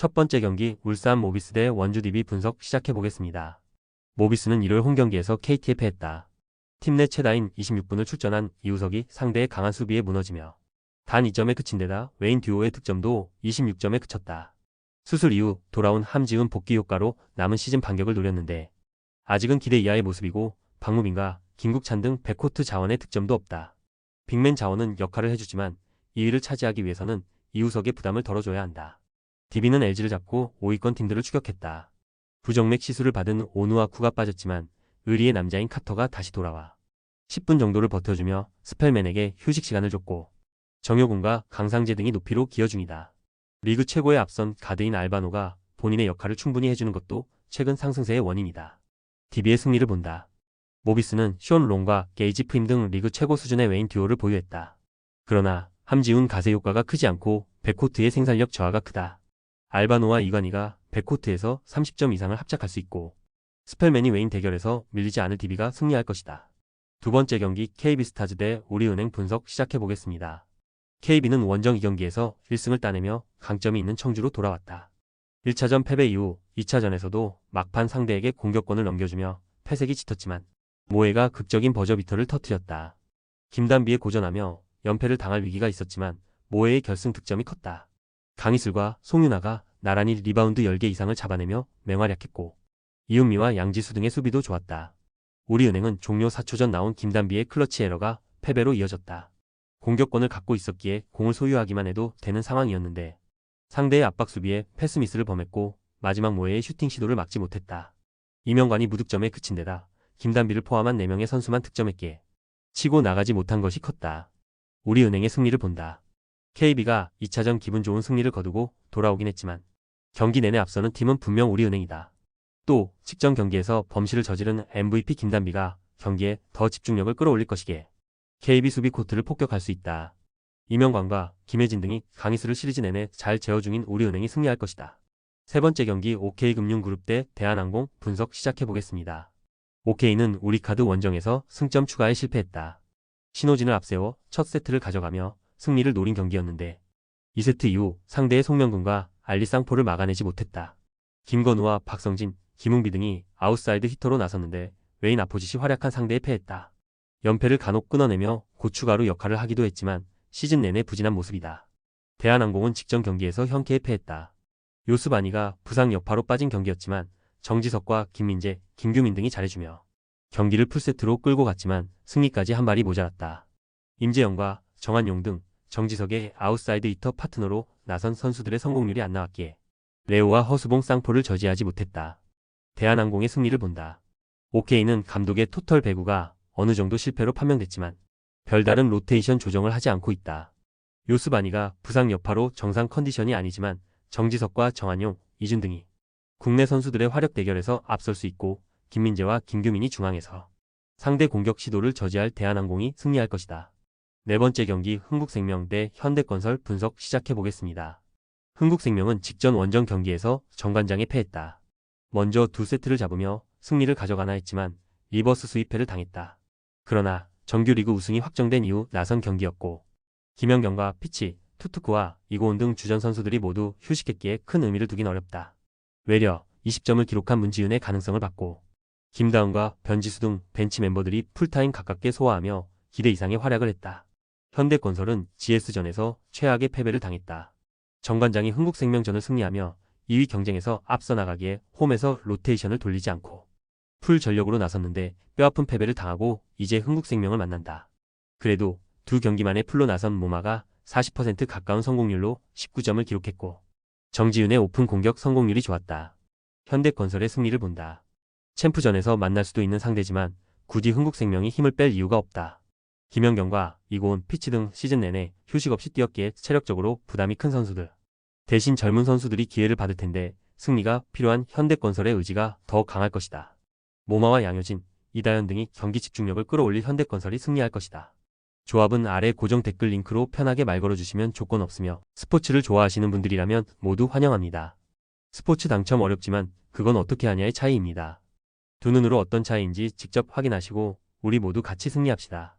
첫 번째 경기 울산 모비스 대 원주 DB 분석 시작해보겠습니다. 모비스는 일요일 홈경기에서 KT에 패했다. 팀 내 최다인 26분을 출전한 이우석이 상대의 강한 수비에 무너지며 단 2점에 그친 데다 웨인 듀오의 득점도 26점에 그쳤다. 수술 이후 돌아온 함지훈 복귀 효과로 남은 시즌 반격을 노렸는데 아직은 기대 이하의 모습이고 박무빈과 김국찬 등 백코트 자원의 득점도 없다. 빅맨 자원은 역할을 해주지만 2위를 차지하기 위해서는 이우석의 부담을 덜어줘야 한다. DB는 LG를 잡고 5위권 팀들을 추격했다. 부정맥 시술을 받은 오누아쿠가 빠졌지만 의리의 남자인 카터가 다시 돌아와 10분 정도를 버텨주며 스펠맨에게 휴식 시간을 줬고 정효군과 강상재 등이 높이로 기여 중이다. 리그 최고에 앞선 가드인 알바노가 본인의 역할을 충분히 해주는 것도 최근 상승세의 원인이다. DB의 승리를 본다. 모비스는 숀 롱과 게이지 프임 등 리그 최고 수준의 웨인 듀오를 보유했다. 그러나 함지훈 가세 효과가 크지 않고 백코트의 생산력 저하가 크다. 알바노와 이관희가 백코트에서 30점 이상을 합작할 수 있고 스펠맨이 웨인 대결에서 밀리지 않을 DB가 승리할 것이다. 두 번째 경기 KB스타즈 대 우리은행 분석 시작해보겠습니다. KB는 원정 2경기에서 1승을 따내며 강점이 있는 청주로 돌아왔다. 1차전 패배 이후 2차전에서도 막판 상대에게 공격권을 넘겨주며 패색이 짙었지만 모해가 극적인 버저비터를 터뜨렸다. 김단비에 고전하며 연패를 당할 위기가 있었지만 모해의 결승 득점이 컸다. 강희슬과 송윤아가 나란히 리바운드 10개 이상을 잡아내며 맹활약했고 이은미와 양지수 등의 수비도 좋았다. 우리은행은 종료 4초 전 나온 김단비의 클러치 에러가 패배로 이어졌다. 공격권을 갖고 있었기에 공을 소유하기만 해도 되는 상황이었는데 상대의 압박 수비에 패스 미스를 범했고 마지막 모해의 슈팅 시도를 막지 못했다. 이명관이 무득점에 그친 데다 김단비를 포함한 4명의 선수만 득점했기에 치고 나가지 못한 것이 컸다. 우리은행의 승리를 본다. KB가 2차전 기분 좋은 승리를 거두고 돌아오긴 했지만 경기 내내 앞서는 팀은 분명 우리은행이다. 또 직전 경기에서 범실을 저지른 MVP 김단비가 경기에 더 집중력을 끌어올릴 것이기에 KB 수비 코트를 폭격할 수 있다. 이명관과 김혜진 등이 강희슬을 시리즈 내내 잘 제어 중인 우리은행이 승리할 것이다. 세 번째 경기 OK금융그룹 대 대한항공 분석 시작해보겠습니다. OK는 우리카드 원정에서 승점 추가에 실패했다. 신호진을 앞세워 첫 세트를 가져가며 승리를 노린 경기였는데 2세트 이후 상대의 송명근과 알리쌍포를 막아내지 못했다. 김건우와 박성진, 김웅비 등이 아웃사이드 히터로 나섰는데 웨인 아포짓이 활약한 상대에 패했다. 연패를 간혹 끊어내며 고춧가루 역할을 하기도 했지만 시즌 내내 부진한 모습이다. 대한항공은 직전 경기에서 현캐에 패했다. 요스바니가 부상 여파로 빠진 경기였지만 정지석과 김민재, 김규민 등이 잘해주며 경기를 풀세트로 끌고 갔지만 승리까지 한 발이 모자랐다. 임재영과 정한용 등 정지석의 아웃사이드 히터 파트너로 나선 선수들의 성공률이 안 나왔기에 레오와 허수봉 쌍포를 저지하지 못했다. 대한항공의 승리를 본다. OK는 감독의 토털 배구가 어느 정도 실패로 판명됐지만 별다른 로테이션 조정을 하지 않고 있다. 요스바니가 부상 여파로 정상 컨디션이 아니지만 정지석과 정한용, 이준 등이 국내 선수들의 화력 대결에서 앞설 수 있고 김민재와 김규민이 중앙에서 상대 공격 시도를 저지할 대한항공이 승리할 것이다. 네 번째 경기 흥국생명 대 현대건설 분석 시작해보겠습니다. 흥국생명은 직전 원정 경기에서 정관장에 패했다. 먼저 2세트를 잡으며 승리를 가져가나 했지만 리버스 스위패를 당했다. 그러나 정규리그 우승이 확정된 이후 나선 경기였고 김연경과 피치, 투투크와 이고은 등 주전 선수들이 모두 휴식했기에 큰 의미를 두긴 어렵다. 외려 20점을 기록한 문지윤의 가능성을 받고 김다은과 변지수 등 벤치 멤버들이 풀타임 가깝게 소화하며 기대 이상의 활약을 했다. 현대건설은 GS전에서 최악의 패배를 당했다. 정관장이 흥국생명전을 승리하며 2위 경쟁에서 앞서 나가기에 홈에서 로테이션을 돌리지 않고 풀 전력으로 나섰는데 뼈아픈 패배를 당하고 이제 흥국생명을 만난다. 그래도 두 경기 만에 풀로 나선 모마가 40% 가까운 성공률로 19점을 기록했고 정지윤의 오픈 공격 성공률이 좋았다. 현대건설의 승리를 본다. 챔프전에서 만날 수도 있는 상대지만 굳이 흥국생명이 힘을 뺄 이유가 없다. 김연경과 이고은, 피치 등 시즌 내내 휴식 없이 뛰었기에 체력적으로 부담이 큰 선수들. 대신 젊은 선수들이 기회를 받을 텐데 승리가 필요한 현대건설의 의지가 더 강할 것이다. 모마와 양효진, 이다현 등이 경기 집중력을 끌어올릴 현대건설이 승리할 것이다. 조합은 아래 고정 댓글 링크로 편하게 말 걸어주시면 조건 없으며 스포츠를 좋아하시는 분들이라면 모두 환영합니다. 스포츠 당첨 어렵지만 그건 어떻게 하냐의 차이입니다. 두 눈으로 어떤 차이인지 직접 확인하시고 우리 모두 같이 승리합시다.